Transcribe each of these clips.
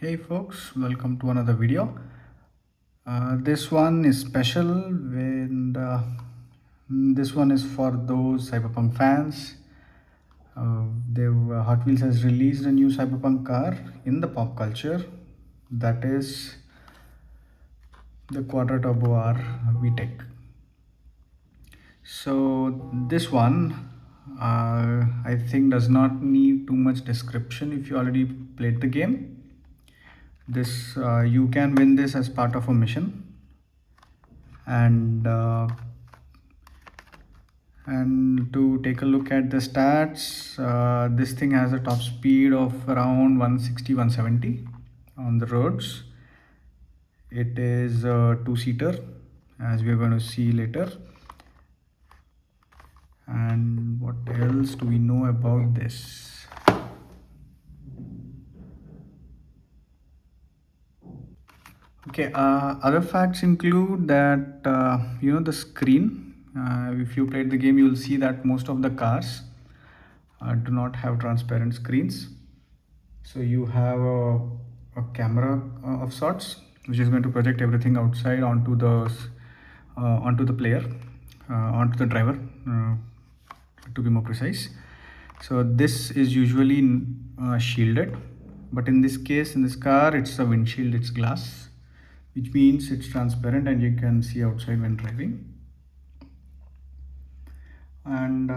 Hey folks, welcome to another video. This one is special when this one is for those Cyberpunk fans. Hot Wheels has released a new Cyberpunk car in the pop culture, that is the Quadra Turbo R VTEC. So this one, I think, does not need too much description if you already played the game. This you can win this as part of a mission, and to take a look at the stats, this thing has a top speed of around 160-170 on the roads. It is a two-seater, as we are going to see later. And what else do we know about this? Okay, other facts include that the screen. If you played the game, you will see that most of the cars do not have transparent screens. So you have a camera of sorts, which is going to project everything outside onto the player, onto the driver, to be more precise. So this is usually shielded, but in this case, in this car, it's a windshield, it's glass, which means it's transparent and you can see outside when driving. And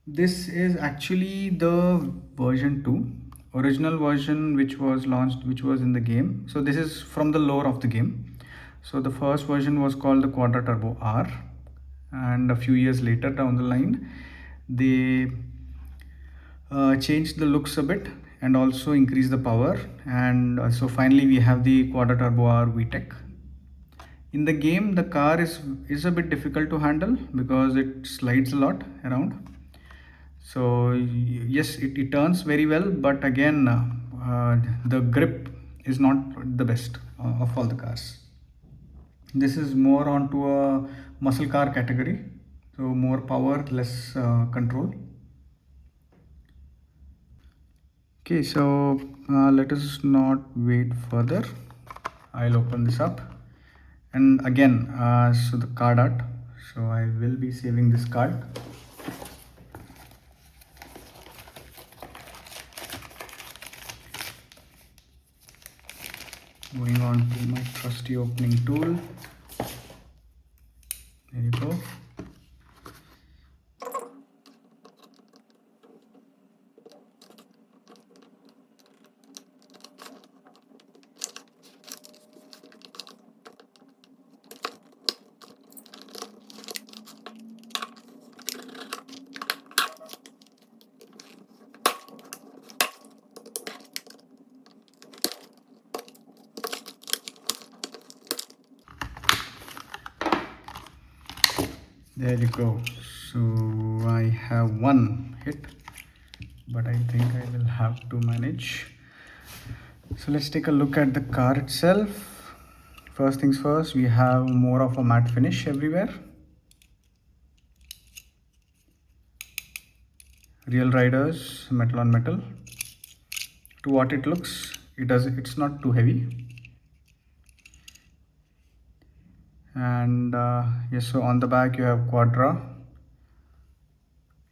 this is actually the version 2 original version, which was launched, which was in the game. So this is from the lore of the game. So the first version was called the Quadra Turbo R, and a few years later down the line they changed the looks a bit and also increased the power, and so finally we have the Quadra Turbo R VTEC. In the game, the car is a bit difficult to handle because it slides a lot around. So yes, it turns very well, but again, the grip is not the best of all the cars. This is more onto a muscle car category, so more power, less control. Okay, so let us not wait further. I'll open this up, and again, so the card art. So I will be saving this card. Going on to my trusty opening tool. There you go. There you go. So I have one hit, but I think I will have to manage. So let's take a look at the car itself. First things first, we have more of a matte finish everywhere. Real riders, metal on metal. To what it looks, it's not too heavy. And yes, so on the back you have Quadra. You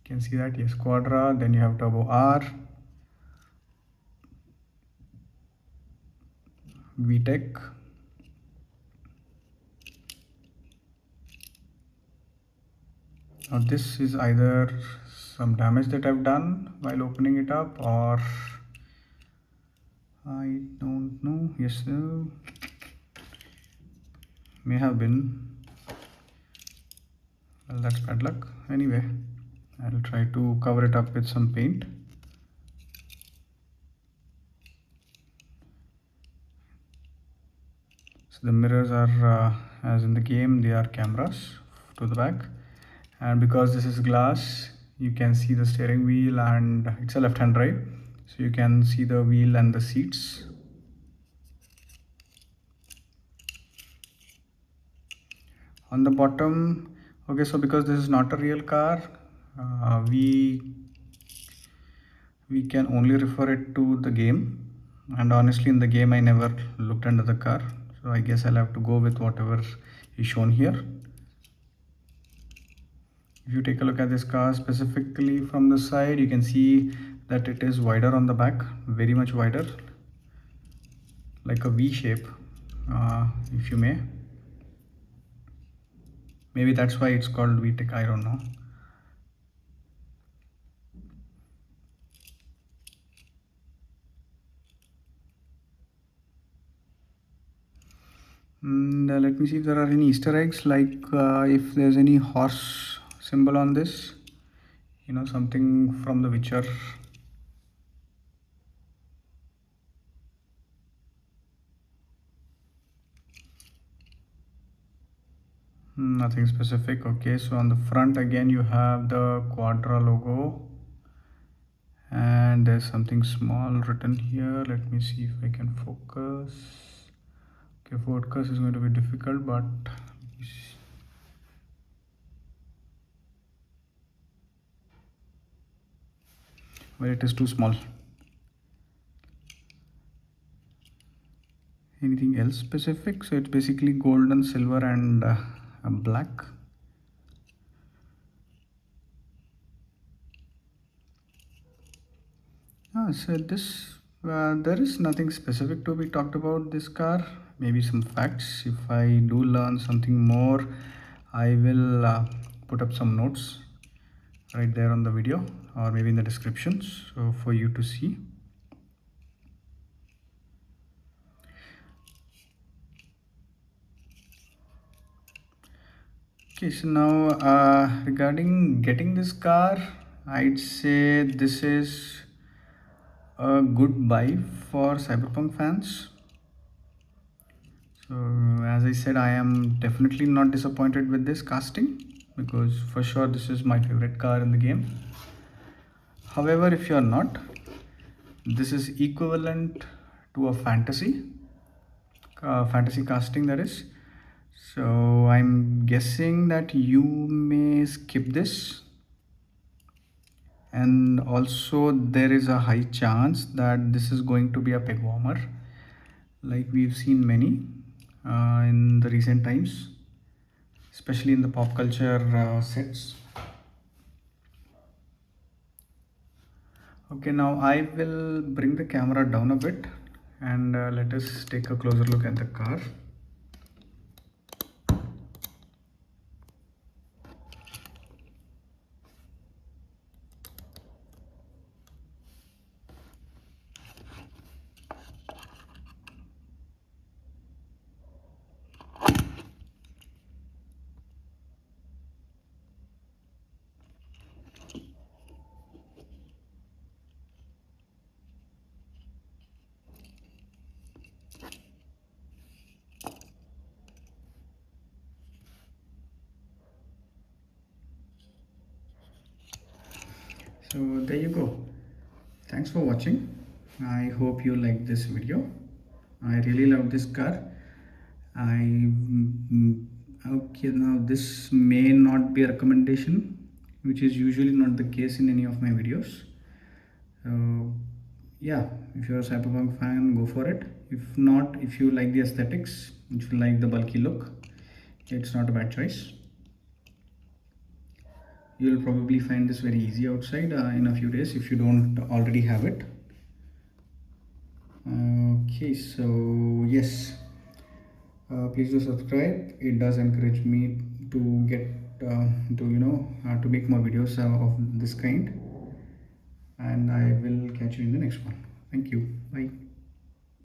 can see that, yes, Quadra. Then you have Turbo R, VTEC, now this is either some damage that I've done while opening it up, or I don't know. Yes, may have been. Well, that's bad luck. Anyway, I'll try to cover it up with some paint. So the mirrors are, as in the game, they are cameras to the back, and because this is glass, you can see the steering wheel, and it's a left-hand drive, so you can see the wheel and the seats. On the bottom, okay, so because this is not a real car, we can only refer it to the game. And honestly, in the game, I never looked under the car, so I guess I'll have to go with whatever is shown here. If you take a look at this car specifically from the side, you can see that it is wider on the back, very much wider, like a V shape, if you may. Maybe that's why it's called VTEC, I don't know. And let me see if there are any Easter eggs, like if there's any horse symbol on this, something from The Witcher. Nothing specific. Okay, so on the front again you have the Quadra logo, and there's something small written here. Let me see if I can focus. Okay, focus is going to be difficult, but well, it is too small. Anything else specific? So it's basically gold and silver and black. So this there is nothing specific to be talked about this car. Maybe some facts. If I do learn something more, I will put up some notes right there on the video, or maybe in the descriptions, so for you to see. Okay, so now regarding getting this car, I'd say this is a good buy for Cyberpunk fans. So as I said, I am definitely not disappointed with this casting, because for sure this is my favorite car in the game. However, if you are not, this is equivalent to a fantasy casting, that is. So I'm guessing that you may skip this, and also there is a high chance that this is going to be a peg warmer, like we've seen many in the recent times, especially in the pop culture sets. Okay, now I will bring the camera down a bit, and let us take a closer look at the car. So there you go. Thanks for watching. I hope you liked this video. I really love this car. I okay, now this may not be a recommendation, which is usually not the case in any of my videos. So yeah, if you're a Cyberpunk fan, go for it. If not, if you like the aesthetics, if you like the bulky look, it's not a bad choice. You'll probably find this very easy outside in a few days if you don't already have it. Okay, so yes, please do subscribe. It does encourage me to get to make more videos of this kind, and I will catch you in the next one. Thank you. Bye.